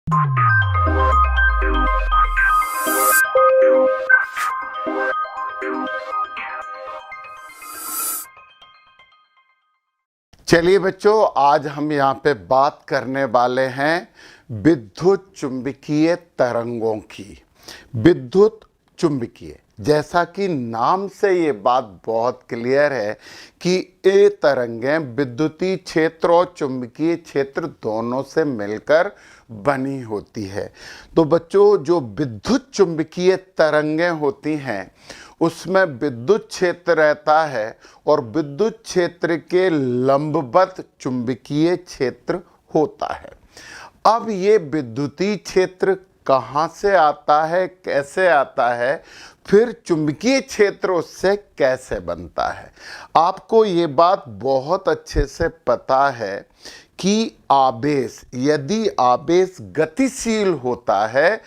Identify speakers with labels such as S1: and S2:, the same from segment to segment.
S1: चलिए बच्चों, आज हम यहाँ पे बात करने वाले हैं विद्युत चुंबकीय तरंगों की। विद्युत चुंबकीय, जैसा कि नाम से ये बात बहुत क्लियर है कि ये तरंगें विद्युतीय क्षेत्र और चुंबकीय क्षेत्र दोनों से मिलकर बनी होती है। तो बच्चों, जो विद्युत चुंबकीय तरंगें होती हैं उसमें विद्युत क्षेत्र रहता है और विद्युत क्षेत्र के लंबवत चुंबकीय क्षेत्र होता है। अब ये विद्युतीय क्षेत्र कहाँ से आता है, कैसे आता है, फिर चुंबकीय क्षेत्र उससे कैसे बनता है। आपको ये बात बहुत अच्छे से पता है कि आवेश, यदि आवेश गतिशील होता है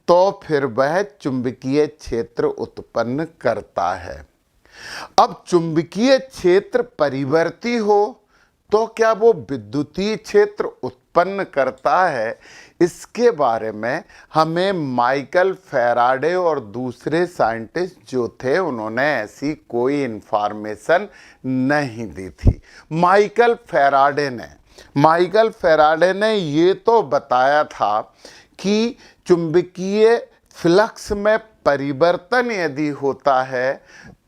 S1: तो फिर वह चुंबकीय क्षेत्र उत्पन्न करता है। अब चुंबकीय क्षेत्र परिवर्ती हो तो क्या वो विद्युतीय क्षेत्र उत्पन्न करता है? इसके बारे में हमें माइकल फैराडे और दूसरे साइंटिस्ट जो थे उन्होंने ऐसी कोई इंफॉर्मेशन नहीं दी थी। माइकल फैराडे ने ये तो बताया था कि चुंबकीय फ्लक्स में परिवर्तन यदि होता है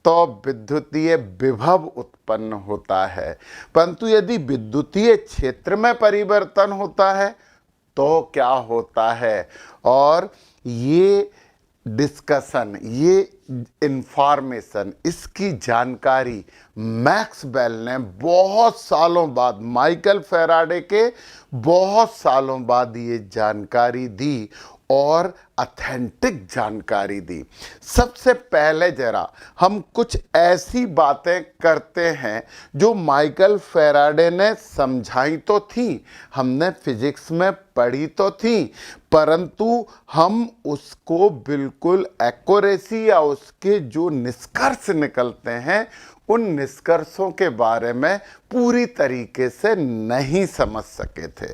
S1: तो विद्युतीय विभव उत्पन्न होता है, परंतु यदि विद्युतीय क्षेत्र में परिवर्तन होता है तो क्या होता है। और ये डिस्कशन, ये इंफॉर्मेशन, इसकी जानकारी मैक्स बेल ने बहुत सालों बाद, माइकल फैराडे के बहुत सालों बाद ये जानकारी दी और ऑथेंटिक जानकारी दी। सबसे पहले जरा हम कुछ ऐसी बातें करते हैं जो माइकल फैराडे ने समझाई तो थी, हमने फिजिक्स में पढ़ी तो थी, परंतु हम उसको बिल्कुल एक्यूरेसी या उसके जो निष्कर्ष निकलते हैं उन निष्कर्षों के बारे में पूरी तरीके से नहीं समझ सके थे।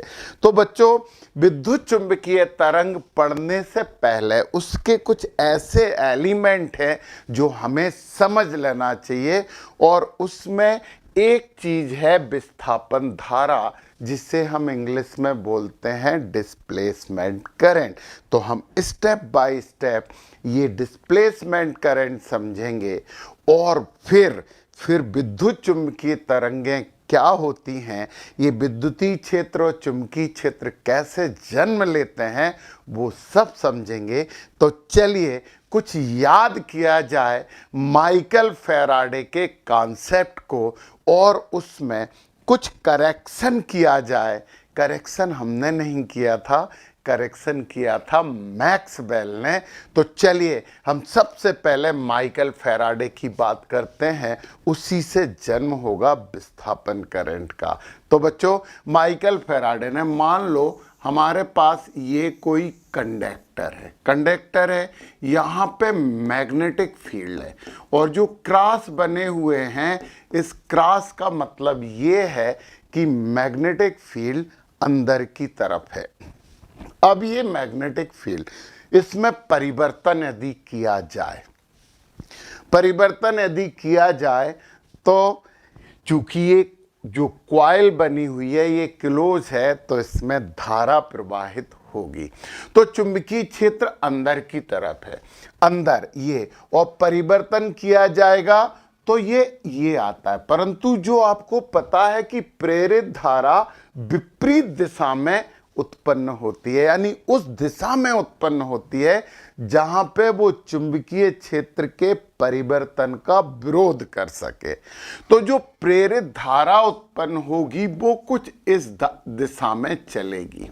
S1: तो बच्चों, विद्युत चुंबकीय तरंग पढ़ने से पहले उसके कुछ ऐसे एलिमेंट हैं जो हमें समझ लेना चाहिए, और उसमें एक चीज है विस्थापन धारा, जिसे हम इंग्लिश में बोलते हैं डिस्प्लेसमेंट करंट। तो हम स्टेप बाय स्टेप ये डिस्प्लेसमेंट करंट समझेंगे और फिर विद्युत चुंबकीय तरंगें क्या होती हैं, ये विद्युतीय क्षेत्र और चुंबकीय क्षेत्र कैसे जन्म लेते हैं, वो सब समझेंगे। तो चलिए कुछ याद किया जाए माइकल फैराडे के कॉन्सेप्ट को और उसमें कुछ करेक्शन किया जाए। करेक्शन हमने नहीं किया था, करेक्शन किया था मैक्स बेल ने। तो चलिए हम सबसे पहले माइकल फैराडे की बात करते हैं, उसी से जन्म होगा विस्थापन करंट का। तो बच्चों, माइकल फैराडे ने, मान लो हमारे पास ये कोई कंडक्टर है, यहाँ पे मैग्नेटिक फील्ड है और जो क्रॉस बने हुए हैं, इस क्रॉस का मतलब ये है कि मैग्नेटिक फील्ड अंदर की तरफ है। अब ये मैग्नेटिक फील्ड, इसमें परिवर्तन यदि किया जाए तो चूंकि ये जो कॉइल बनी हुई है ये क्लोज है, तो इसमें धारा प्रवाहित होगी। तो चुंबकीय क्षेत्र अंदर की तरफ है, अंदर ये, और परिवर्तन किया जाएगा तो ये आता है। परंतु जो आपको पता है कि प्रेरित धारा विपरीत दिशा में उत्पन्न होती है, यानी उस दिशा में उत्पन्न होती है जहां पे वो चुंबकीय क्षेत्र के परिवर्तन का विरोध कर सके। तो जो प्रेरित धारा उत्पन्न होगी वो कुछ इस दिशा में चलेगी।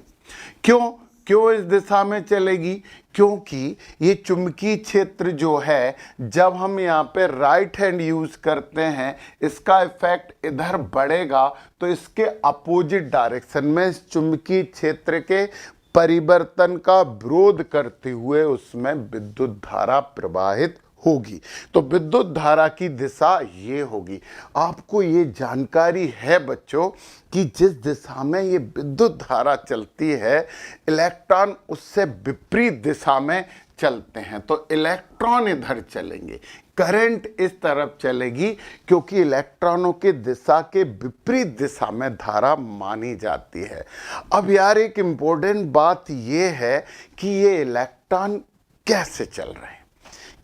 S1: क्यों इस दिशा में चलेगी? क्योंकि ये चुंबकीय क्षेत्र जो है, जब हम यहाँ पे राइट हैंड यूज करते हैं, इसका इफेक्ट इधर बढ़ेगा तो इसके अपोजिट डायरेक्शन में इस चुंबकीय क्षेत्र के परिवर्तन का विरोध करते हुए उसमें विद्युत धारा प्रवाहित होगी। तो विद्युत धारा की दिशा ये होगी। आपको ये जानकारी है बच्चों कि जिस दिशा में ये विद्युत धारा चलती है, इलेक्ट्रॉन उससे विपरीत दिशा में चलते हैं। तो इलेक्ट्रॉन इधर चलेंगे, करंट इस तरफ चलेगी, क्योंकि इलेक्ट्रॉनों की दिशा के विपरीत दिशा में धारा मानी जाती है। अब यार एक इम्पोर्टेंट बात ये है कि ये इलेक्ट्रॉन कैसे चल रहे हैं,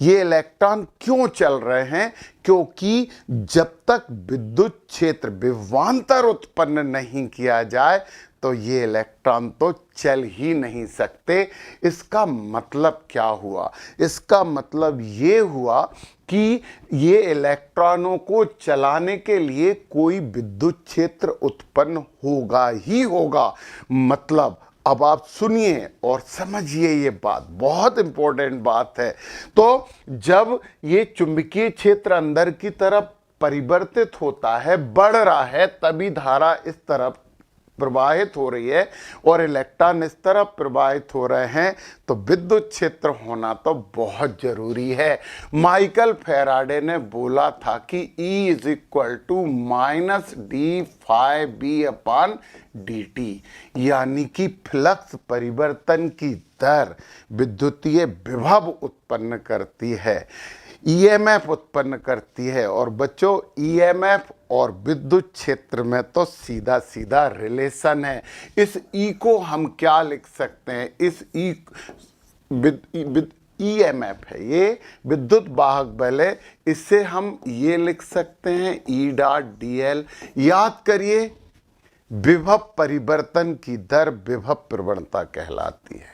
S1: ये इलेक्ट्रॉन क्यों चल रहे हैं? क्योंकि जब तक विद्युत क्षेत्र विभवांतर उत्पन्न नहीं किया जाए तो ये इलेक्ट्रॉन तो चल ही नहीं सकते। इसका मतलब क्या हुआ? इसका मतलब ये हुआ कि ये इलेक्ट्रॉनों को चलाने के लिए कोई विद्युत क्षेत्र उत्पन्न होगा ही होगा। मतलब अब आप सुनिए और समझिए, ये बात बहुत इंपॉर्टेंट बात है। तो जब ये चुंबकीय क्षेत्र अंदर की तरफ परिवर्तित होता है, बढ़ रहा है, तभी धारा इस तरफ प्रवाहित हो रही है और इलेक्ट्रॉन इस तरफ प्रवाहित हो रहे हैं। तो विद्युत क्षेत्र होना तो बहुत जरूरी है। माइकल फैराडे ने बोला था कि E is equal to minus d phi B upon d t, यानी कि फ्लक्स परिवर्तन की दर विद्युतीय विभव उत्पन्न करती है, ईएमएफ उत्पन्न करती है। और बच्चों, ईएमएफ और विद्युत क्षेत्र में तो सीधा सीधा रिलेशन है। इस ई को हम क्या लिख सकते हैं? इस ईएमएफ है, ये विद्युत वाहक बल है, इससे हम ये लिख सकते हैं ई डॉट डी एल। याद करिए, विभव परिवर्तन की दर विभव प्रवणता कहलाती है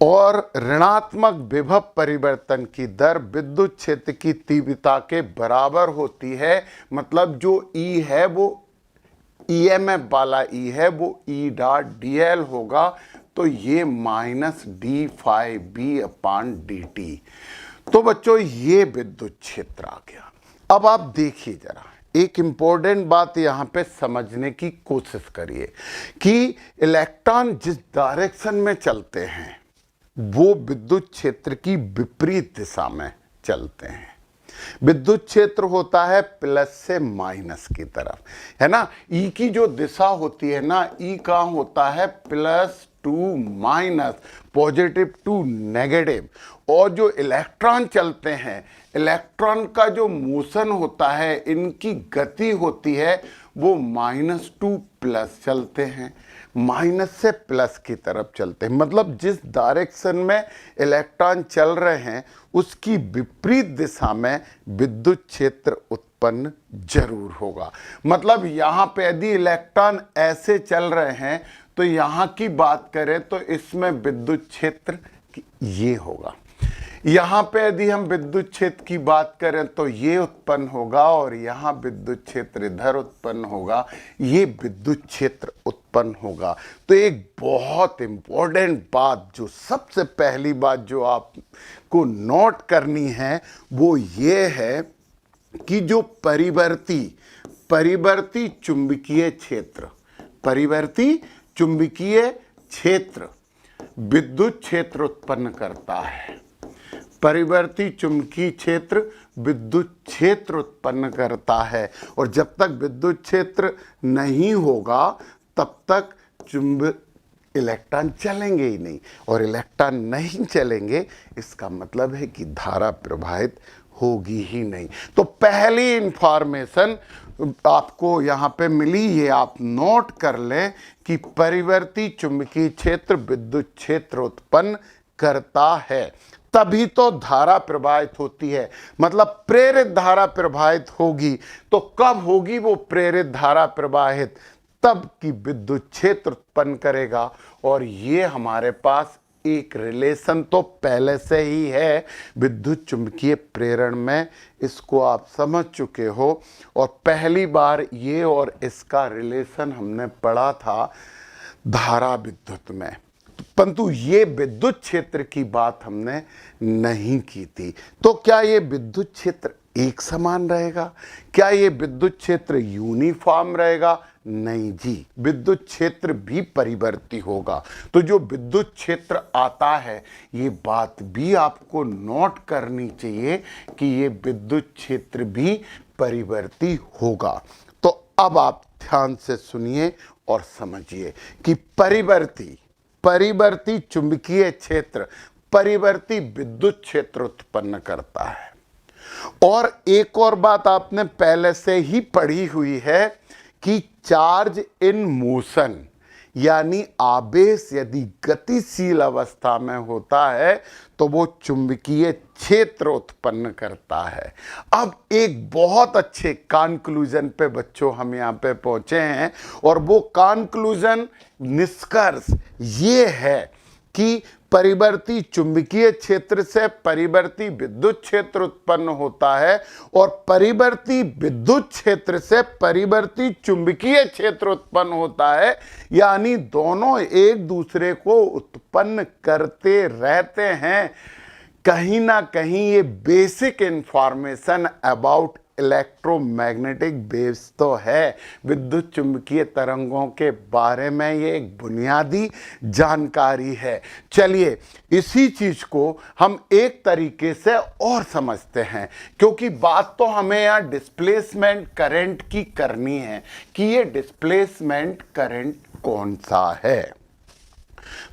S1: और ऋणात्मक विभव परिवर्तन की दर विद्युत क्षेत्र की तीव्रता के बराबर होती है। मतलब जो ई है वो ईएमएफ वाला ई है वो ई डॉट डी एल होगा। तो ये minus d phi B upon d t. तो बच्चों, ये विद्युत क्षेत्र आ गया। अब आप देखिए जरा, एक इंपॉर्टेंट बात यहां पे समझने की कोशिश करिए कि इलेक्ट्रॉन जिस डायरेक्शन में चलते हैं वो विद्युत क्षेत्र की विपरीत दिशा में चलते हैं। विद्युत क्षेत्र होता है प्लस से माइनस की तरफ, है ना। ई की जो दिशा होती है ना, ई कहाँ होता है? Plus to minus, positive to negative. और जो इलेक्ट्रॉन चलते हैं, इलेक्ट्रॉन का जो मोशन होता है, इनकी गति होती है, वो माइनस टू प्लस चलते हैं, माइनस से प्लस की तरफ चलते हैं। मतलब जिस डायरेक्शन में इलेक्ट्रॉन चल रहे हैं उसकी विपरीत दिशा में विद्युत क्षेत्र उत्पन्न जरूर होगा। मतलब यहाँ पे यदि इलेक्ट्रॉन ऐसे चल रहे हैं तो यहाँ की बात करें तो इसमें विद्युत क्षेत्र ये होगा। यहाँ पे यदि हम विद्युत क्षेत्र की बात करें तो ये उत्पन्न होगा और यहाँ विद्युत क्षेत्र इधर उत्पन्न होगा, ये विद्युत क्षेत्र उत्पन्न होगा। तो एक बहुत इंपॉर्टेंट बात, जो सबसे पहली बात जो आपको नोट करनी है वो ये है कि जो परिवर्ती चुंबकीय क्षेत्र विद्युत क्षेत्र उत्पन्न करता है। परिवर्ती चुंबकीय क्षेत्र विद्युत क्षेत्र उत्पन्न करता है और जब तक विद्युत क्षेत्र नहीं होगा तब तक इलेक्ट्रॉन चलेंगे ही नहीं, और इलेक्ट्रॉन नहीं चलेंगे इसका मतलब है कि धारा प्रवाहित होगी ही नहीं। तो पहली इंफॉर्मेशन आपको यहाँ पे मिली, ये आप नोट कर लें कि परिवर्ती चुंबकीय क्षेत्र विद्युत क्षेत्र उत्पन्न करता है, तभी तो धारा प्रवाहित होती है। मतलब प्रेरित धारा प्रवाहित होगी। तो कब होगी वो प्रेरित धारा प्रवाहित? तब कि विद्युत क्षेत्र उत्पन्न करेगा। और ये हमारे पास एक रिलेशन तो पहले से ही है विद्युत चुंबकीय प्रेरण में, इसको आप समझ चुके हो। और पहली बार ये और इसका रिलेशन हमने पढ़ा था धारा विद्युत में, परंतु ये विद्युत क्षेत्र की बात हमने नहीं की थी। तो क्या ये विद्युत क्षेत्र एक समान रहेगा? क्या ये विद्युत क्षेत्र यूनिफॉर्म रहेगा? नहीं जी, विद्युत क्षेत्र भी परिवर्ती होगा। तो जो विद्युत क्षेत्र आता है, ये बात भी आपको नोट करनी चाहिए कि ये विद्युत क्षेत्र भी परिवर्ती होगा। तो अब आप ध्यान से सुनिए और समझिए कि परिवर्ती चुंबकीय क्षेत्र परिवर्ती विद्युत क्षेत्र उत्पन्न करता है। और एक और बात आपने पहले से ही पढ़ी हुई है कि चार्ज इन मोशन, यानी आवेश यदि गतिशील अवस्था में होता है तो वो चुंबकीय क्षेत्र उत्पन्न करता है। अब एक बहुत अच्छे कंक्लूजन पे बच्चों हम यहाँ पे पहुंचे हैं, और वो कंक्लूजन, निष्कर्ष ये है कि परिवर्ती चुंबकीय क्षेत्र से परिवर्ती विद्युत क्षेत्र उत्पन्न होता है, और परिवर्ती विद्युत क्षेत्र से परिवर्ती चुंबकीय क्षेत्र उत्पन्न होता है। यानी दोनों एक दूसरे को उत्पन्न करते रहते हैं। कहीं ना कहीं ये basic information about electromagnetic waves तो है, विद्युत चुंबकीय तरंगों के बारे में ये एक बुनियादी जानकारी है। चलिए इसी चीज को हम एक तरीके से और समझते हैं, क्योंकि बात तो हमें यहाँ डिस्प्लेसमेंट करंट की करनी है कि ये डिस्प्लेसमेंट करंट कौन सा है।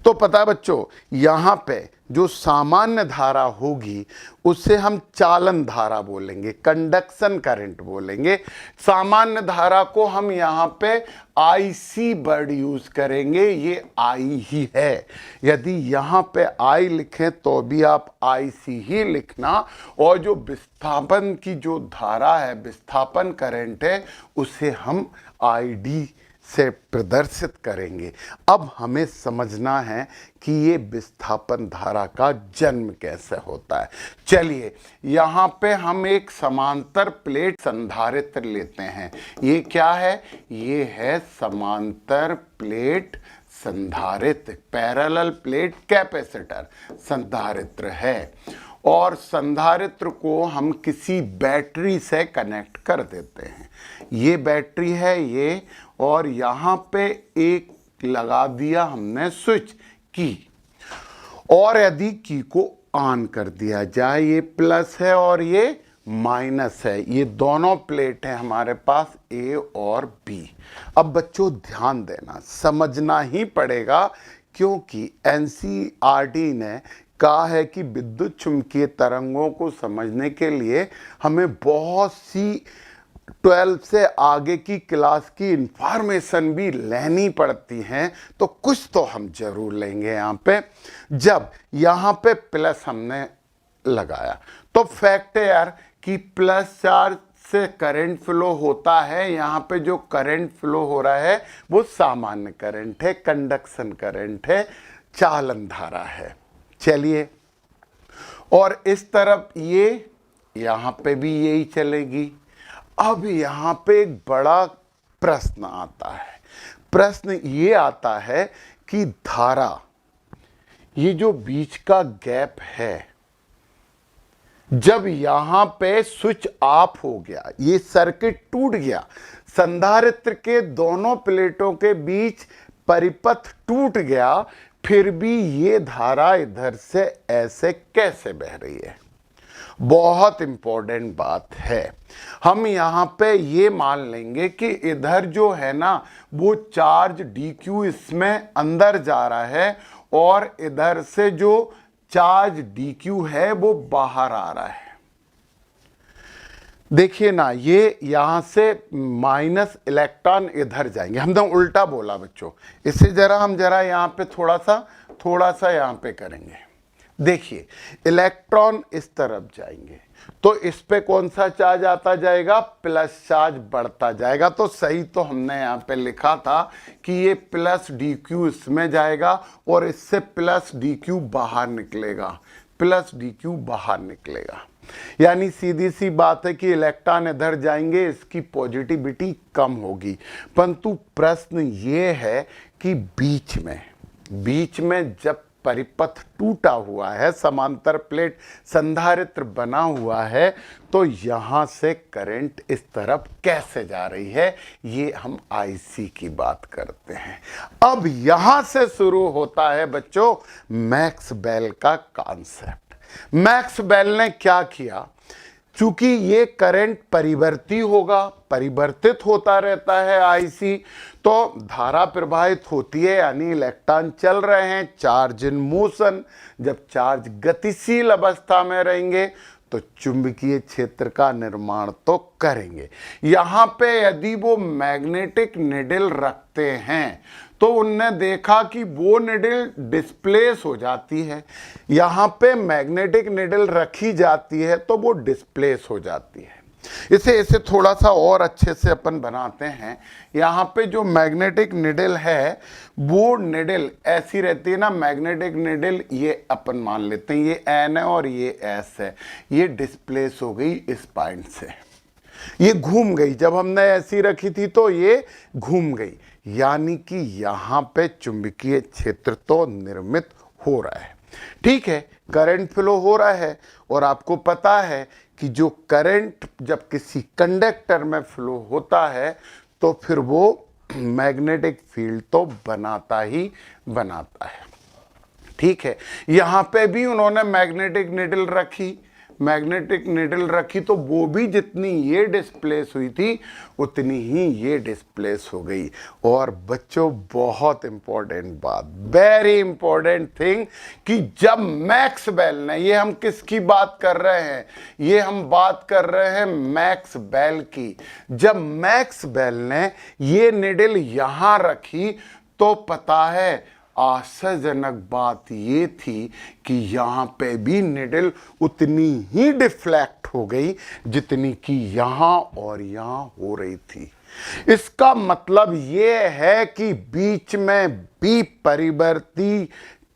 S1: तो पता बच्चों, यहां पे जो सामान्य धारा होगी उसे हम चालन धारा बोलेंगे, कंडक्शन करंट बोलेंगे। सामान्य धारा को हम यहां पे IC वर्ड यूज करेंगे, ये I ही है। यदि यहां पे I लिखें तो भी आप IC ही लिखना, और जो विस्थापन की जो धारा है, विस्थापन करंट है, उसे हम ID से प्रदर्शित करेंगे। अब हमें समझना है कि ये विस्थापन धारा का जन्म कैसे होता है। चलिए यहाँ पे हम एक समांतर प्लेट संधारित्र लेते हैं। ये क्या है? ये है समांतर प्लेट संधारित्र, पैरेलल प्लेट कैपेसिटर संधारित्र है। और संधारित्र को हम किसी बैटरी से कनेक्ट कर देते हैं। ये बैटरी है ये, और यहाँ पे एक लगा दिया हमने स्विच की, और यदि की को ऑन कर दिया जाए, ये प्लस है और ये माइनस है, ये दोनों प्लेट हैं हमारे पास A और B। अब बच्चों ध्यान देना, समझना ही पड़ेगा, क्योंकि NCERT ने कहा है कि विद्युत चुंबकीय तरंगों को समझने के लिए हमें बहुत सी 12 से आगे की क्लास की इंफॉर्मेशन भी लेनी पड़ती हैं। तो कुछ तो हम जरूर लेंगे यहाँ पे। जब यहाँ पे प्लस हमने लगाया तो फैक्ट है यार कि प्लस चार्ज से करंट फ्लो होता है। यहाँ पे जो करंट फ्लो हो रहा है वो सामान्य करंट है, कंडक्शन करंट है, चालन धारा है। चलिए, और इस तरफ ये यहाँ पे भी यही चलेगी। अब यहाँ पे एक बड़ा प्रश्न आता है। प्रश्न ये आता है कि धारा, ये जो बीच का गैप है, जब यहाँ पे स्विच ऑफ हो गया, ये सर्किट टूट गया, संधारित्र के दोनों प्लेटों के बीच परिपथ टूट गया, फिर भी ये धारा इधर से ऐसे कैसे बह रही है? बहुत इंपॉर्टेंट बात है। हम यहाँ पे ये मान लेंगे कि इधर जो है ना वो चार्ज dq इसमें अंदर जा रहा है, और इधर से जो चार्ज dq है वो बाहर आ रहा है। देखिए ना, ये यहां से माइनस इलेक्ट्रॉन इधर जाएंगे। हमने उल्टा बोला बच्चों, इसे हम जरा यहाँ पे थोड़ा सा यहाँ पे करेंगे। देखिए, इलेक्ट्रॉन इस तरफ जाएंगे तो इस पे कौन सा चार्ज आता जाएगा? प्लस चार्ज बढ़ता जाएगा। तो सही तो हमने यहाँ पे लिखा था कि ये प्लस dq इसमें जाएगा और इससे प्लस dq बाहर निकलेगा, प्लस dq बाहर निकलेगा। यानी सीधी सी बात है कि इलेक्ट्रॉन इधर जाएंगे, इसकी पॉजिटिविटी कम होगी। परंतु प्रश्न ये है कि बीच में जब परिपथ टूटा हुआ है, समांतर प्लेट संधारित्र बना हुआ है, तो यहां से करंट इस तरफ कैसे जा रही है, ये हम आईसी की बात करते हैं। अब यहां से शुरू होता है बच्चों मैक्स बेल का कॉन्सेप्ट। मैक्स बेल ने क्या किया, चूंकि ये करंट परिवर्ती होगा, परिवर्तित होता रहता है आईसी, तो धारा प्रवाहित होती है, यानी इलेक्ट्रॉन चल रहे हैं, चार्ज इन मोशन। जब चार्ज गतिशील अवस्था में रहेंगे तो चुंबकीय क्षेत्र का निर्माण तो करेंगे। यहां पे यदि वो मैग्नेटिक निडल रखते हैं तो उनने देखा कि वो निडल डिस्प्लेस हो जाती है, यहां पे मैग्नेटिक निडल रखी जाती है तो वो डिस्प्लेस हो जाती है। इसे थोड़ा सा और अच्छे से अपन बनाते हैं। यहाँ पे जो मैग्नेटिक निडल है वो निडल ऐसी रहती है ना, मैग्नेटिक निडल ये अपन मान लेते हैं ये एन है और ये एस है, ये डिस्प्लेस हो गई इस पॉइंट से, ये घूम गई। जब हमने ऐसी रखी थी तो ये घूम गई, यानी कि यहाँ पे चुंबकीय क्षेत्र तो निर्मित हो रहा है। ठीक है, करंट फ्लो हो रहा है, और आपको पता है कि जो करंट जब किसी कंडक्टर में फ्लो होता है तो फिर वो मैग्नेटिक फील्ड तो बनाता ही बनाता है। ठीक है, यहाँ पे भी उन्होंने मैग्नेटिक निडल रखी, मैग्नेटिक निडल रखी तो वो भी जितनी ये डिस्प्लेस हुई थी उतनी ही ये डिस्प्लेस हो गई। और बच्चों बहुत इंपॉर्टेंट बात, वेरी इंपॉर्टेंट थिंग, कि जब मैक्स बेल ने, ये हम किसकी बात कर रहे हैं, ये हम बात कर रहे हैं मैक्स बेल की। जब मैक्स बेल ने ये निडल यहां रखी तो पता है आश्चर्यजनक बात ये थी कि यहाँ पे भी निडल उतनी ही डिफ्लेक्ट हो गई जितनी कि यहाँ और यहाँ हो रही थी। इसका मतलब ये है कि बीच में भी परिवर्ती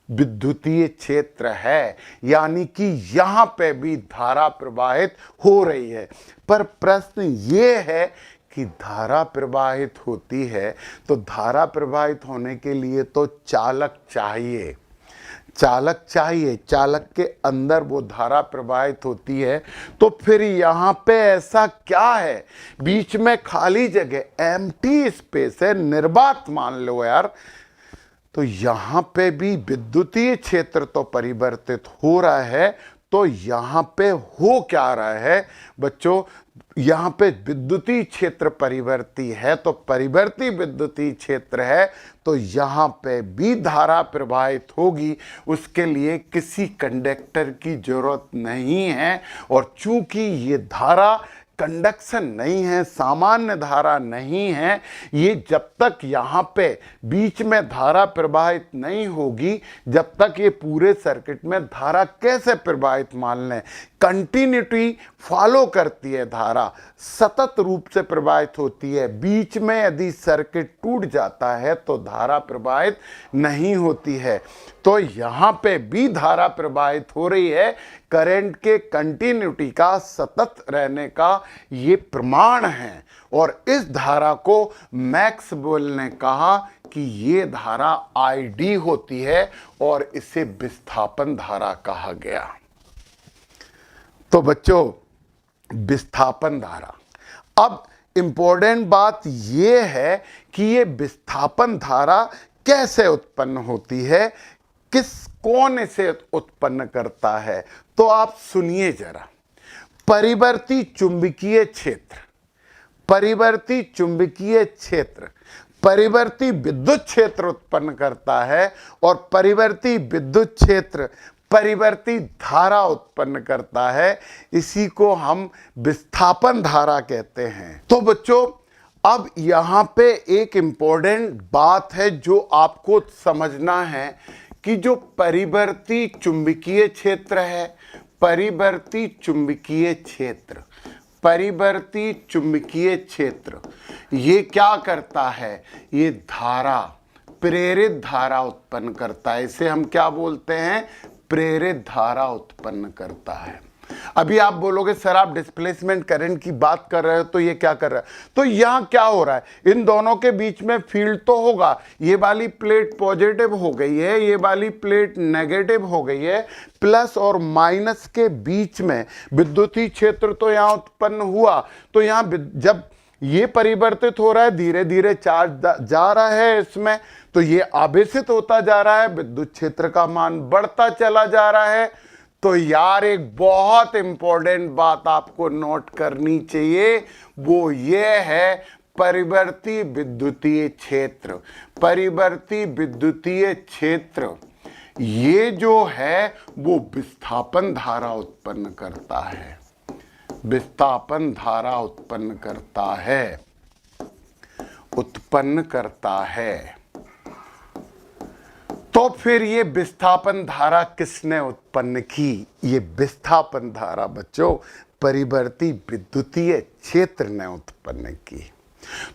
S1: विद्युतीय क्षेत्र है, यानी कि यहाँ पे भी धारा प्रवाहित हो रही है। पर प्रश्न ये है कि धारा प्रवाहित होती है तो धारा प्रवाहित होने के लिए तो चालक चाहिए, चालक चाहिए, चालक के अंदर वो धारा प्रवाहित होती है। तो फिर यहाँ पे ऐसा क्या है, बीच में खाली जगह एम्प्टी स्पेस है, निर्वात मान लो यार, तो यहाँ पे भी विद्युतीय क्षेत्र तो परिवर्तित हो रहा है। तो यहाँ पे हो क्या रहा है बच्चों, यहाँ पे विद्युतीय क्षेत्र परिवर्ती है, तो परिवर्ती विद्युतीय क्षेत्र है तो यहाँ पे भी धारा प्रवाहित होगी, उसके लिए किसी कंडक्टर की जरूरत नहीं है। और चूंकि ये धारा कंडक्शन नहीं है, सामान्य धारा नहीं है, ये जब तक यहाँ पे बीच में धारा प्रवाहित नहीं होगी, जब तक ये पूरे सर्किट में धारा कैसे प्रवाहित मान लें, कंटिन्यूटी फॉलो करती है, धारा सतत रूप से प्रवाहित होती है। बीच में यदि सर्किट टूट जाता है तो धारा प्रवाहित नहीं होती है। तो यहाँ पे भी धारा प्रवाहित हो रही है, करंट के कंटिन्यूटी का, सतत रहने का ये प्रमाण है। और इस धारा को मैक्स बेल ने कहा कि ये धारा आईडी होती है और इसे विस्थापन धारा कहा गया। तो बच्चों विस्थापन धारा, अब इंपॉर्टेंट बात यह है कि ये विस्थापन धारा कैसे उत्पन्न होती है, कौन इसे उत्पन्न करता है, तो आप सुनिए जरा। परिवर्ती चुंबकीय क्षेत्र, परिवर्ती चुंबकीय क्षेत्र परिवर्ती विद्युत क्षेत्र उत्पन्न करता है, और परिवर्ती विद्युत क्षेत्र परिवर्ती धारा उत्पन्न करता है। इसी को हम विस्थापन धारा कहते हैं। तो बच्चों अब यहाँ पे एक इंपॉर्टेंट बात है जो आपको समझना है कि जो परिवर्ती चुंबकीय क्षेत्र है, परिवर्ती चुंबकीय क्षेत्र, परिवर्ती चुंबकीय क्षेत्र ये क्या करता है, ये धारा, प्रेरित धारा उत्पन्न करता है। इसे हम क्या बोलते हैं, प्रेरित धारा उत्पन्न करता है। अभी आप बोलोगे सर आप डिस्प्लेसमेंट करंट की बात कर रहे हो तो ये क्या कर रहा है, तो यहां क्या हो रहा है, इन दोनों के बीच में फील्ड तो होगा, ये वाली प्लेट पॉजिटिव हो गई है, ये वाली प्लेट नेगेटिव हो गई है, प्लस और माइनस के बीच में विद्युतीय क्षेत्र तो यहां उत्पन्न हुआ। तो यहां जब ये परिवर्तित हो रहा है, धीरे धीरे चार्ज जा रहा है इसमें, तो ये आवेशित होता जा रहा है, विद्युत क्षेत्र का मान बढ़ता चला जा रहा है। तो यार एक बहुत इंपॉर्टेंट बात आपको नोट करनी चाहिए, वो ये है परिवर्ती विद्युतीय क्षेत्र। परिवर्ती विद्युतीय क्षेत्र ये जो है वो विस्थापन धारा उत्पन्न करता है, विस्थापन धारा उत्पन्न करता है। तो फिर ये विस्थापन धारा किसने उत्पन्न की? ये विस्थापन धारा बच्चों परिवर्ती विद्युतीय क्षेत्र ने उत्पन्न की।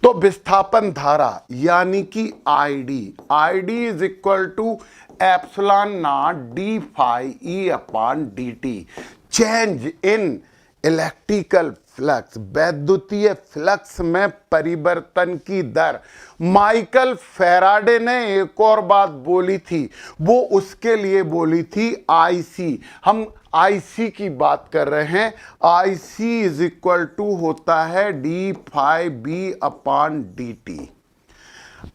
S1: तो विस्थापन धारा यानी कि ID is equal to epsilon not d phi E upon dt, change in electrical flux, वैद्युतीय फ्लक्स में परिवर्तन की दर। माइकल फैराडे ने एक और बात बोली थी, वो उसके लिए बोली थी IC। हम IC की बात कर रहे हैं। IC इज इक्वल टू होता है d phi B upon dt।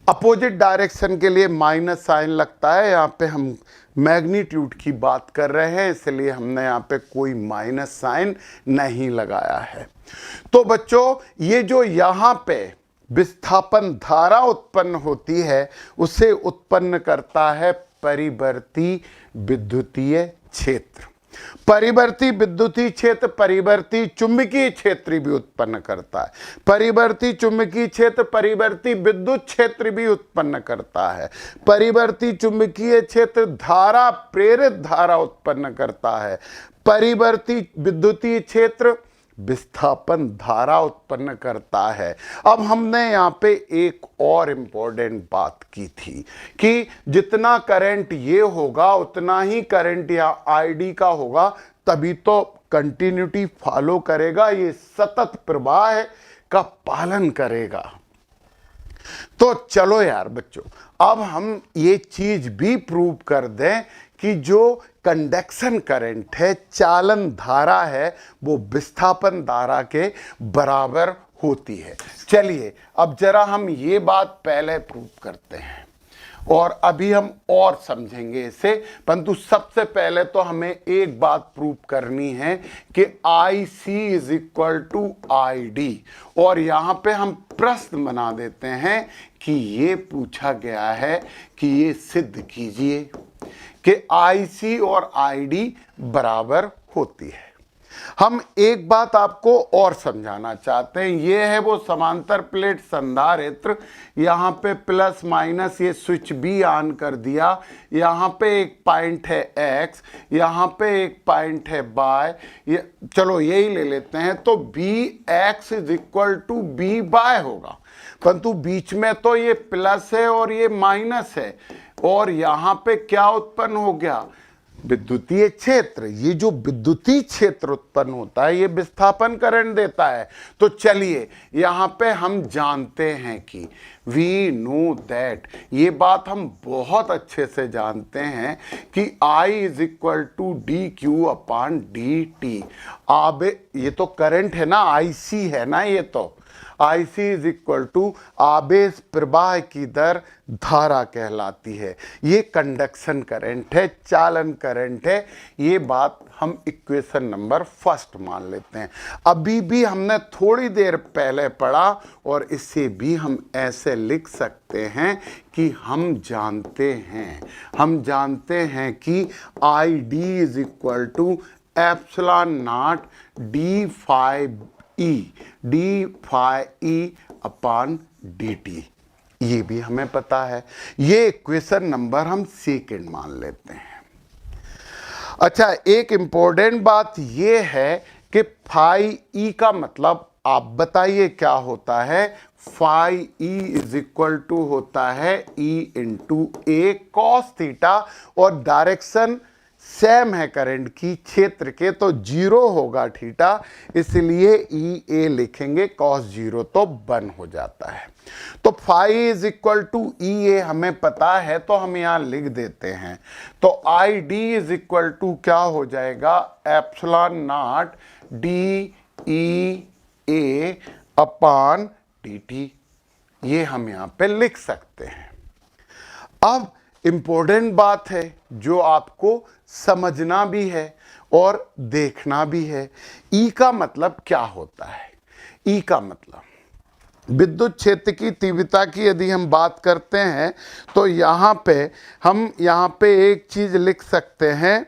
S1: Opposite direction के लिए माइनस साइन लगता है, यहाँ पे हम मैग्नीट्यूड की बात कर रहे हैं इसलिए हमने यहाँ पे कोई माइनस साइन नहीं लगाया है। तो बच्चों ये जो यहाँ पे विस्थापन धारा उत्पन्न होती है उसे उत्पन्न करता है परिवर्ती विद्युतीय क्षेत्र। परिवर्ती विद्युतीय क्षेत्र परिवर्ती चुंबकीय क्षेत्र भी उत्पन्न करता है। परिवर्ती चुंबकीय क्षेत्र परिवर्ती विद्युत क्षेत्र भी उत्पन्न करता है। परिवर्ती चुंबकीय क्षेत्र धारा प्रेरित धारा उत्पन्न करता है। परिवर्ती विद्युतीय क्षेत्र विस्थापन धारा उत्पन्न करता है। अब हमने यहाँ पे एक और इम्पोर्टेंट बात की थी कि जितना करंट ये होगा उतना ही करंट यहाँ ID का होगा, तभी तो कंटिन्यूटी फॉलो करेगा, ये सतत प्रवाह का पालन करेगा। तो चलो यार बच्चों अब हम ये चीज भी प्रूव कर दें कि जो कंडक्शन करंट है, चालन धारा है, वो विस्थापन धारा के बराबर होती है। चलिए अब जरा हम ये बात पहले प्रूव करते हैं और अभी हम और समझेंगे इसे, परंतु सबसे पहले तो हमें एक बात प्रूव करनी है कि IC is equal to ID। और यहाँ पे हम प्रश्न बना देते हैं कि ये पूछा गया है कि ये सिद्ध कीजिए कि IC और ID बराबर होती है। हम एक बात आपको और समझाना चाहते हैं, ये है वो समांतर प्लेट संधारित्र। यहाँ पे प्लस माइनस ये स्विच भी ऑन कर दिया, यहाँ पे एक पॉइंट है X, यहाँ पे एक पॉइंट है Y, ये चलो यही ले लेते हैं। तो BX is equal to BY होगा, परंतु बीच में तो ये प्लस है और ये माइनस है, और यहाँ पे क्या उत्पन्न हो गया, विद्युतीय क्षेत्र। ये जो विद्युतीय क्षेत्र उत्पन्न होता है ये विस्थापन करंट देता है। तो चलिए यहाँ पे हम जानते हैं कि वी नो दैट, ये बात हम बहुत अच्छे से जानते हैं कि I is equal to DQ upon DT। अब ये तो करंट है ना, IC है ना, ये तो IC इज इक्वल टू आवेश प्रवाह की दर धारा कहलाती है। ये कंडक्शन करंट है, चालन करंट है। ये बात हम इक्वेशन नंबर फर्स्ट मान लेते हैं। अभी भी हमने थोड़ी देर पहले पढ़ा और इसे भी हम ऐसे लिख सकते हैं कि हम जानते हैं कि ID is equal to epsilon not d phi E upon dt। ये भी हमें पता है। ये इक्वेशन नंबर हम सेकंड मान लेते हैं। अच्छा एक इंपॉर्टेंट बात ये है कि फाई ई का मतलब आप बताइए क्या होता है। Phi E is equal to होता है E into A cos theta, और डायरेक्शन सेम है करंट की क्षेत्र के, तो 0 होगा थीटा, इसलिए ई ए लिखेंगे, cos 0 तो 1 हो जाता है। तो फाई इज इक्वल टू ई ए हमें पता है, तो हम यहां लिख देते हैं। तो I D is equal to क्या हो जाएगा, epsilon not d E A upon d t, ये हम यहां पे लिख सकते हैं। अब इंपॉर्टेंट बात है जो आपको समझना भी है और देखना भी है, ई का मतलब क्या होता है। ई का मतलब विद्युत क्षेत्र की तीव्रता की यदि हम बात करते हैं तो यहां पे हम यहां पे एक चीज लिख सकते हैं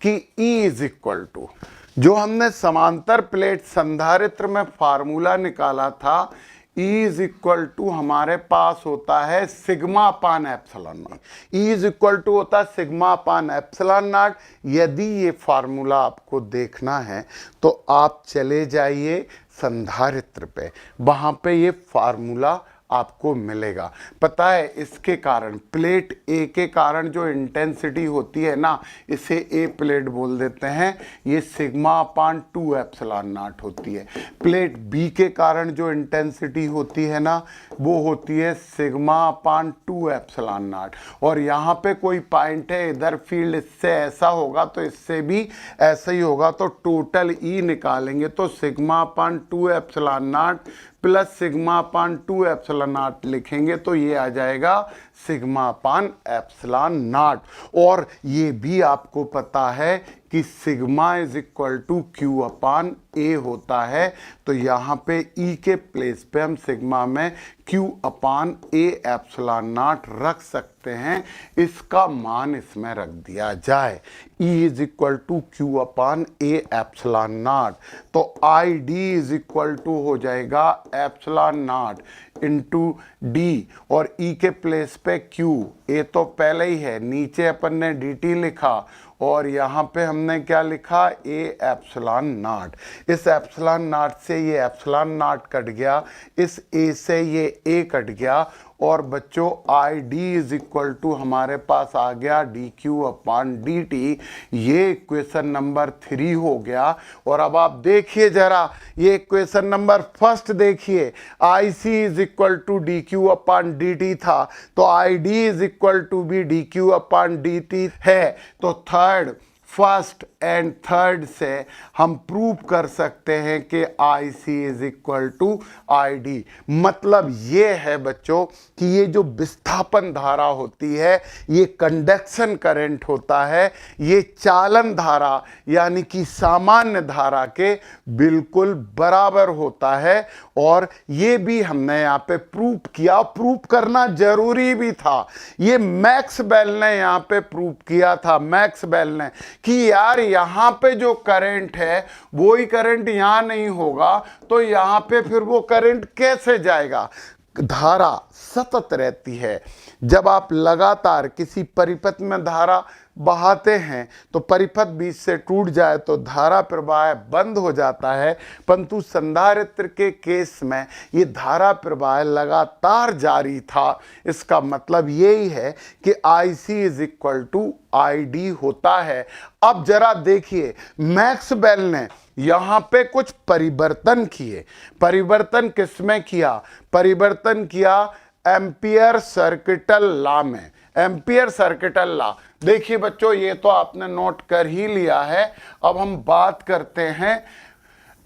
S1: कि E इज इक्वल टू, जो हमने समांतर प्लेट संधारित्र में फार्मूला निकाला था, E इज इक्वल टू हमारे पास होता है sigma upon epsilon not. E is equal to होता है सिग्मा अपान एप्सिलॉन नॉट। यदि ये फार्मूला आपको देखना है तो आप चले जाइए संधारित्र पे, वहां पे ये फार्मूला आपको मिलेगा। पता है इसके कारण, प्लेट ए के कारण जो इंटेंसिटी होती है ना, इसे ए प्लेट बोल देते हैं, ये सिग्मा अपान 2 एप्सिलॉन नॉट होती है। प्लेट बी के कारण जो इंटेंसिटी होती है ना, वो होती है सिग्मा अपान 2 एप्सिलॉन नॉट। और यहाँ पे कोई पॉइंट है, इधर फील्ड इससे ऐसा होगा तो इससे भी ऐसा ही होगा, तो टोटल ई निकालेंगे तो sigma upon 2 epsilon not plus sigma upon 2 epsilon not लिखेंगे तो ये आ जाएगा सिग्मा अपान एप्सिलॉन नॉट। और ये भी आपको पता है कि sigma is equal to q upon A होता है, तो यहाँ पे ई के प्लेस पे हम सिग्मा में q upon A epsilon naught रख सकते हैं। इसका मान इसमें रख दिया जाए, E is equal to q upon A epsilon naught, तो I D is equal to हो जाएगा एप्सिलॉन नॉट इंटू डी, और ई के प्लेस पे क्यू, ए तो पहले ही है, नीचे अपन ने डी टी लिखा और यहाँ पे हमने क्या लिखा, ए एप्सिलॉन नॉट। इस एप्सिलॉन नॉट से ये एप्सिलॉन नॉट कट गया, इस ए से ये ए कट गया, और बच्चों I D is equal to हमारे पास आ गया d q upon d t. ये इक्वेशन नंबर 3 हो गया। और अब आप देखिए जरा, ये इक्वेशन नंबर फर्स्ट देखिए, I C is equal to d q upon d t था, तो I D is equal to भी d q upon d t है। तो थर्ड, फर्स्ट एंड थर्ड से हम प्रूव कर सकते हैं कि I C is equal to I D. मतलब ये है बच्चों कि ये जो विस्थापन धारा होती है, ये कंडक्शन करंट होता है, ये चालन धारा यानी कि सामान्य धारा के बिल्कुल बराबर होता है। और ये भी हमने यहाँ पे प्रूव किया, प्रूव करना जरूरी भी था। ये मैक्स बेल ने यहाँ पे प्रूव किया था, मैक्स बेल ने, कि यार यहाँ पे जो करंट है वो ही करंट यहाँ नहीं होगा, तो यहाँ पे फिर वो करंट कैसे जाएगा। धारा सतत रहती है। जब आप लगातार किसी परिपथ में धारा बहाते हैं तो परिपथ बीच से टूट जाए तो धारा प्रवाह बंद हो जाता है, परंतु संधारित्र के केस में ये धारा प्रवाह लगातार जारी था। इसका मतलब यही है कि I C is equal to I D होता है। अब जरा देखिए, मैक्स बेल ने यहाँ पे कुछ परिवर्तन किए। परिवर्तन किसमें किया? परिवर्तन किया एम्पियर सर्किटल लॉ में। एम्पियर सर्किटल लॉ, देखिए बच्चों, ये तो आपने नोट कर ही लिया है। अब हम बात करते हैं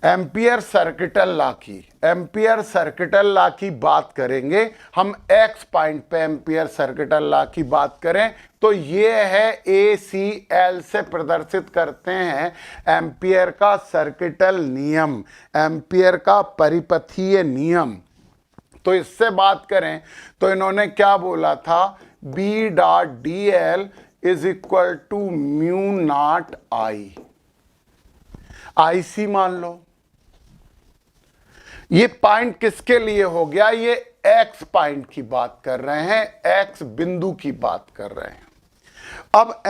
S1: एम्पियर सर्किटल लॉ की। एम्पियर सर्किटल लॉ की बात करेंगे हम, एक्स पॉइंट पे एम्पियर सर्किटल लॉ की बात करें तो ये है ACL से प्रदर्शित करते हैं एम्पियर का सर्किटल नियम, एम्पियर का परिपथीय नियम। तो इससे बात करें तो इन्होंने क्या बोला था, B dot DL is equal to mu not I. IC मान लो। ये पॉइंट किसके लिए हो गया? ये X पॉइंट की बात कर रहे हैं, X बिंदु की बात कर रहे हैं। अब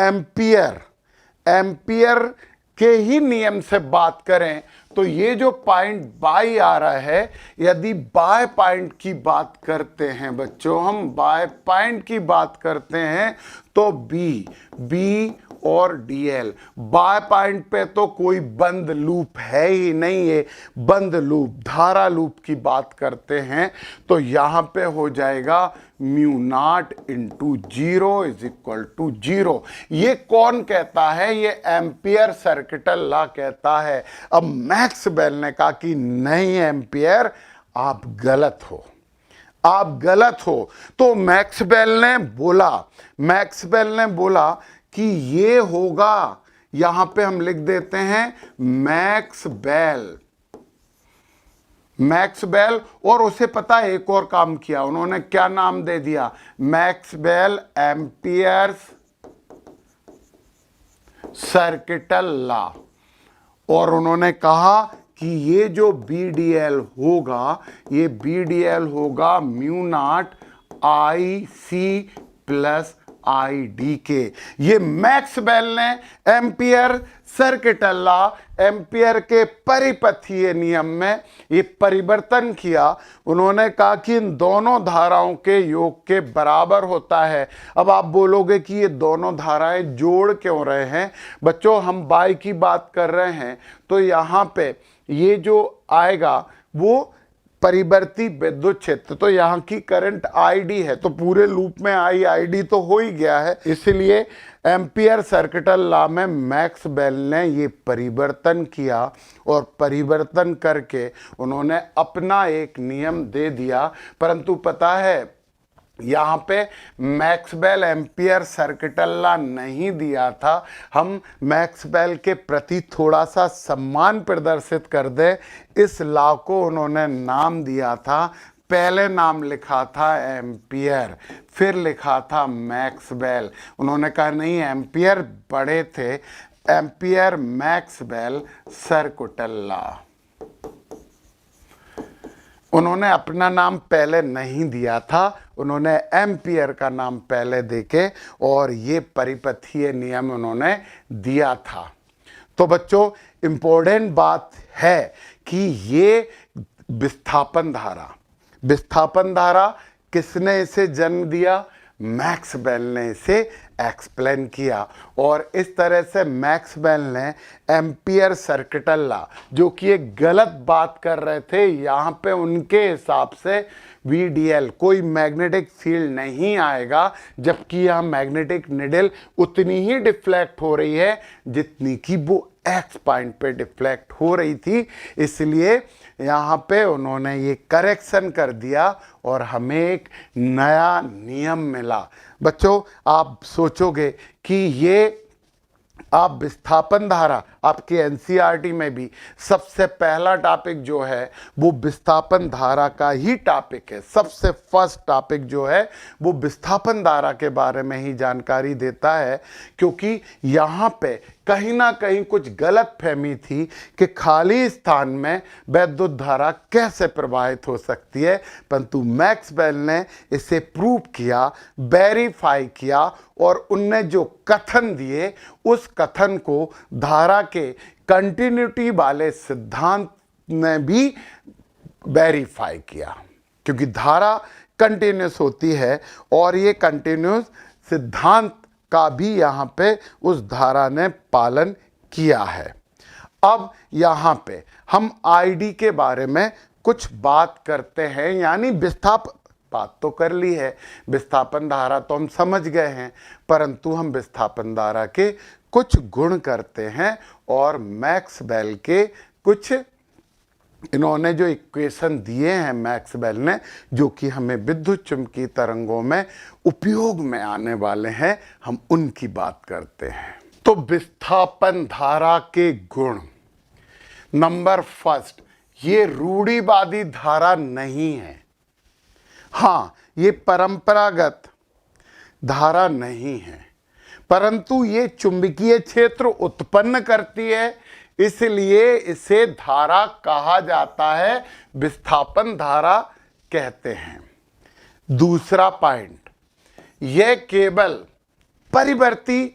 S1: एम्पियर के ही नियम से बात करें तो ये जो पॉइंट बाई आ रहा है, यदि बाय पॉइंट की बात करते हैं बच्चों, हम बाय पॉइंट की बात करते हैं तो बी और dl। बाय पॉइंट पे तो कोई बंद लूप है ही नहीं, है बंद लूप, धारा लूप की बात करते हैं तो यहां पे हो जाएगा mu not into 0 is equal to 0। ये कौन कहता है? ये एम्पियर सर्किटल लॉ कहता है। अब मैक्स बेल ने कहा कि नहीं एम्पियर, आप गलत हो, आप गलत हो। तो मैक्स बेल ने बोला कि ये होगा, यहां पे हम लिख देते हैं मैक्स बेल। और उसे पता है एक और काम किया उन्होंने, क्या नाम दे दिया? Maxwell Ampere's circuital law. और उन्होंने कहा कि ये जो BDL होगा, ये BDL होगा mu naught IC plus IDK। ये मैक्स बेल ने एम्पियर सर्किटल लॉ, एम्पियर के परिपथीय नियम में ये परिवर्तन किया। उन्होंने कहा कि इन दोनों धाराओं के योग के बराबर होता है। अब आप बोलोगे कि ये दोनों धाराएं जोड़ क्यों रहे हैं? बच्चों, हम बाय की बात कर रहे हैं तो यहाँ पे ये जो आएगा वो परिवर्ती विद्युत क्षेत्र, तो यहाँ की करंट ID है, तो पूरे लूप में ID तो हो ही गया है। इसलिए एम्पियर सर्किटल लॉ में मैक्स बेल ने ये परिवर्तन किया और परिवर्तन करके उन्होंने अपना एक नियम दे दिया। परंतु पता है यहाँ पे Maxwell Ampere circuital law नहीं दिया था। हम मैक्स बेल के प्रति थोड़ा सा सम्मान प्रदर्शित कर दे, इस लॉ को उन्होंने नाम दिया था, पहले नाम लिखा था एम्पियर, फिर लिखा था मैक्स बेल। उन्होंने कहा नहीं, एम्पियर बड़े थे, Ampere Maxwell circuital law. उन्होंने अपना नाम पहले नहीं दिया था, उन्होंने एम्पियर का नाम पहले देके और ये परिपथीय नियम उन्होंने दिया था। तो बच्चों, इंपॉर्टेंट बात है कि ये विस्थापन धारा किसने इसे जन्म दिया? मैक्स बेल ने इसे एक्सप्लेन किया। और इस तरह से मैक्स बेल ने एम्पियर सर्किटल लॉ, जो कि एक गलत बात कर रहे थे, यहाँ पे उनके हिसाब से VDL कोई मैग्नेटिक फील्ड नहीं आएगा, जबकि यहाँ मैग्नेटिक निडल उतनी ही डिफ्लेक्ट हो रही है जितनी कि वो एक्स पॉइंट पे डिफ्लेक्ट हो रही थी। इसलिए यहाँ पे उन्होंने ये करेक्शन कर दिया और हमें एक नया नियम मिला। बच्चों, आप सोचोगे कि ये आप विस्थापन धारा, आपके NCERT में भी सबसे पहला टॉपिक जो है वो विस्थापन धारा का ही टॉपिक है। सबसे फर्स्ट टॉपिक जो है वो विस्थापन धारा के बारे में ही जानकारी देता है, क्योंकि यहाँ पे कहीं ना कहीं कुछ गलत फहमी थी कि खाली स्थान में विद्युत धारा कैसे प्रवाहित हो सकती है। परंतु मैक्स बेल ने इसे प्रूव किया, वेरीफाई किया और उनने जो कथन दिए उस कथन को धारा के कंटिन्यूटी वाले सिद्धांत ने भी वेरीफाई किया, क्योंकि धारा कंटिन्यूस होती है और ये कंटिन्यूस सिद्धांत का भी यहाँ पे उस धारा ने पालन किया है। अब यहाँ पे हम ID के बारे में कुछ बात करते हैं, यानी बात तो कर ली है, विस्थापन धारा तो हम समझ गए हैं, परंतु हम विस्थापन धारा के कुछ गुण करते हैं और मैक्स बेल के कुछ इन्होंने जो इक्वेशन दिए हैं मैक्स बेल ने, जो कि हमें विद्युत चुम्बकीय तरंगों में उपयोग में आने वाले हैं, हम उनकी बात करते हैं। तो विस्थापन धारा के गुण, नंबर फर्स्ट, ये रूढ़िवादी धारा नहीं है। हाँ, ये परंपरागत धारा नहीं है, परंतु ये चुंबकीय क्षेत्र उत्पन्न करती है, इसलिए इसे धारा कहा जाता है, विस्थापन धारा कहते हैं। दूसरा पॉइंट, यह केवल परिवर्ती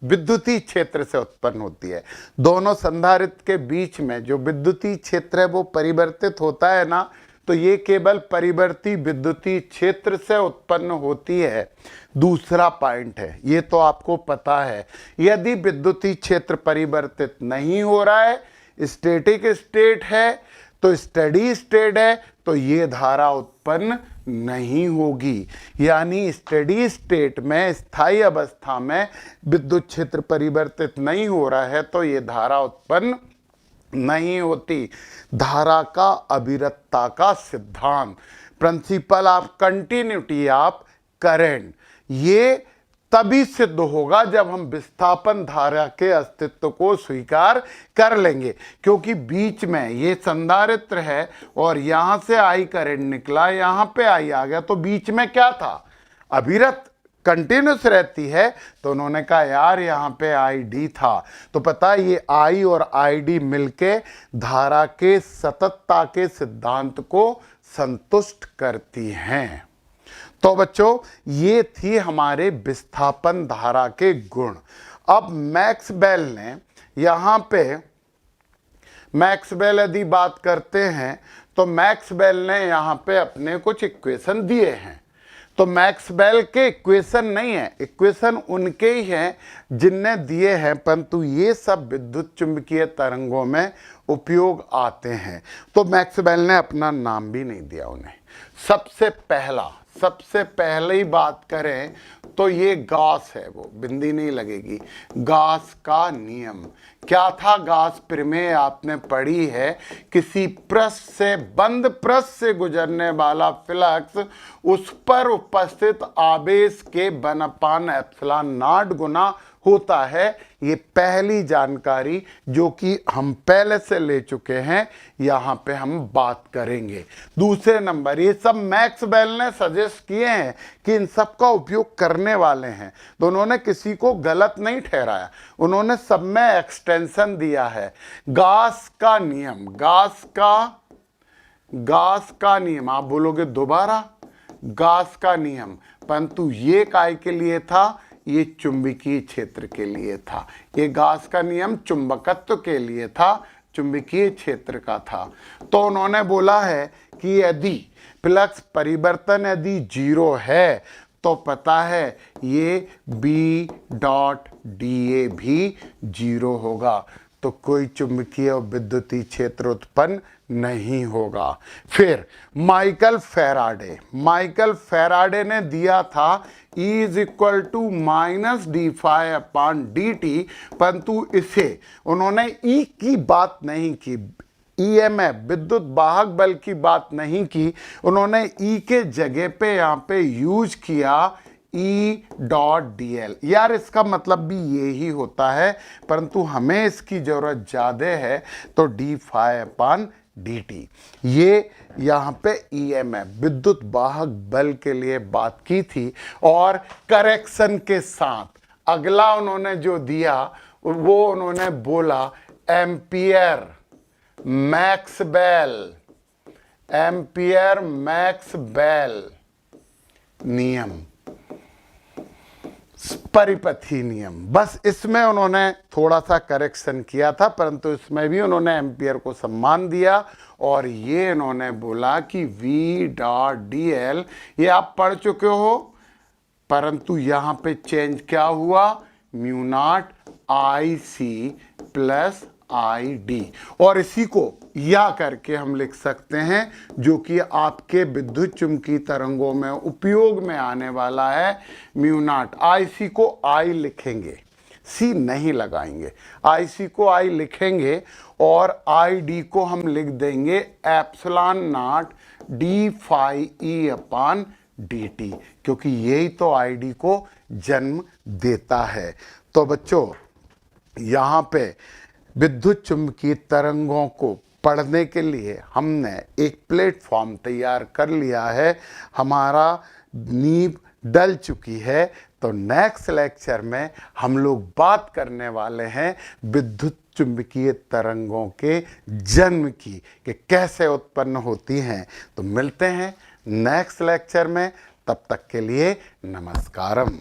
S1: विद्युतीय क्षेत्र से उत्पन्न होती है। दोनों संधारित्र के बीच में जो विद्युतीय क्षेत्र है वो परिवर्तित होता है ना, तो ये केवल परिवर्ती विद्युतीय क्षेत्र से उत्पन्न होती है। दूसरा पॉइंट है, ये तो आपको पता है, यदि विद्युतीय क्षेत्र परिवर्तित नहीं हो रहा है, स्टैटिक स्टेट है, तो स्टेडी स्टेट है, तो ये धारा उत्पन्न नहीं होगी। यानी स्टेडी स्टेट में, स्थायी अवस्था में विद्युत क्षेत्र परिवर्तित नहीं हो रहा है तो ये धारा उत्पन्न नहीं होती। धारा का अविरतता का सिद्धांत, principle of continuity of current, ये तभी सिद्ध होगा जब हम विस्थापन धारा के अस्तित्व को स्वीकार कर लेंगे, क्योंकि बीच में ये संधारित्र है और यहां से आई करंट निकला, यहां पे आई आ गया, तो बीच में क्या था, अविरत कंटिन्यूस रहती है। तो उन्होंने कहा यार यहाँ पे आई डी था, तो पता है ये आई और आई डी मिलके धारा के सततता के सिद्धांत को संतुष्ट करती हैं। तो बच्चों ये थी हमारे विस्थापन धारा के गुण। अब मैक्सवेल ने यहाँ पे, मैक्सवेल यदि बात करते हैं तो मैक्सवेल ने यहाँ पे अपने कुछ इक्वेशन दिए हैं। तो मैक्सवेल के इक्वेशन नहीं है, इक्वेशन उनके ही हैं जिनने दिए हैं, परंतु ये सब विद्युत चुंबकीय तरंगों में उपयोग आते हैं। तो मैक्सवेल ने अपना नाम भी नहीं दिया उन्हें। सबसे पहले ही बात करें तो ये गॉस है, वो बिंदी नहीं लगेगी, गॉस का नियम। क्या था गॉस प्रमेय, आपने पढ़ी है, किसी पृष्ठ से, बंद पृष्ठ से गुजरने वाला फ्लक्स उस पर उपस्थित आवेश के 1/ε0 गुना होता है। ये पहली जानकारी जो कि हम पहले से ले चुके हैं, यहाँ पे हम बात करेंगे। दूसरे नंबर, ये सब मैक्सवेल ने सजेस्ट किए हैं कि इन सब का उपयोग करने वाले हैं, तो उन्होंने किसी को गलत नहीं ठहराया, उन्होंने सब में एक्सटेंशन दिया है। गॉस का नियम, गॉस का नियम, आप बोलोगे दोबारा, गॉस का नियम, परंतु ये काय के लिए था, ये चुंबकीय क्षेत्र के लिए था। ये गॉस का नियम चुंबकत्व के लिए था, चुंबकीय क्षेत्र का था। तो उन्होंने बोला है कि यदि फ्लक्स परिवर्तन यदि 0 है तो पता है ये B.dA भी 0 होगा, तो कोई चुंबकीय और विद्युतीय क्षेत्र उत्पन्न नहीं होगा। फिर माइकल फैराडे ने दिया था E = -d∅/dt, परंतु इसे उन्होंने E की बात नहीं की, EMF विद्युत वाहक बल की बात नहीं की, उन्होंने E के जगह पे यहाँ पे यूज किया E.dl। यार इसका मतलब भी यही होता है, परंतु हमें इसकी जरूरत ज़्यादा है, तो d∅/dt। ये यहाँ पे EMF विद्युत वाहक बल के लिए बात की थी। और करेक्शन के साथ अगला उन्होंने जो दिया वो उन्होंने बोला एम्पियर मैक्सवेल नियम, परिपथी नियम। बस इसमें उन्होंने थोड़ा सा करेक्शन किया था, परंतु इसमें भी उन्होंने एम्पियर को सम्मान दिया और ये उन्होंने बोला कि V.dl, ये आप पढ़ चुके हो, परंतु यहाँ पे चेंज क्या हुआ, μ0 IC + ID, और इसी को या करके हम लिख सकते हैं, जो कि आपके विद्युत चुंबकीय तरंगों में उपयोग में आने वाला है। μ0 IC को I लिखेंगे, C नहीं लगाएंगे, IC को I लिखेंगे और ID को हम लिख देंगे ε0 d∅E/dt, क्योंकि यही तो ID को जन्म देता है। तो बच्चों यहाँ पे विद्युत चुंबकीय तरंगों को पढ़ने के लिए हमने एक प्लेटफॉर्म तैयार कर लिया है, हमारा नींव डल चुकी है। तो नेक्स्ट लेक्चर में हम लोग बात करने वाले हैं विद्युत चुंबकीय तरंगों के जन्म की, कि कैसे उत्पन्न होती हैं। तो मिलते हैं नेक्स्ट लेक्चर में, तब तक के लिए नमस्कारम।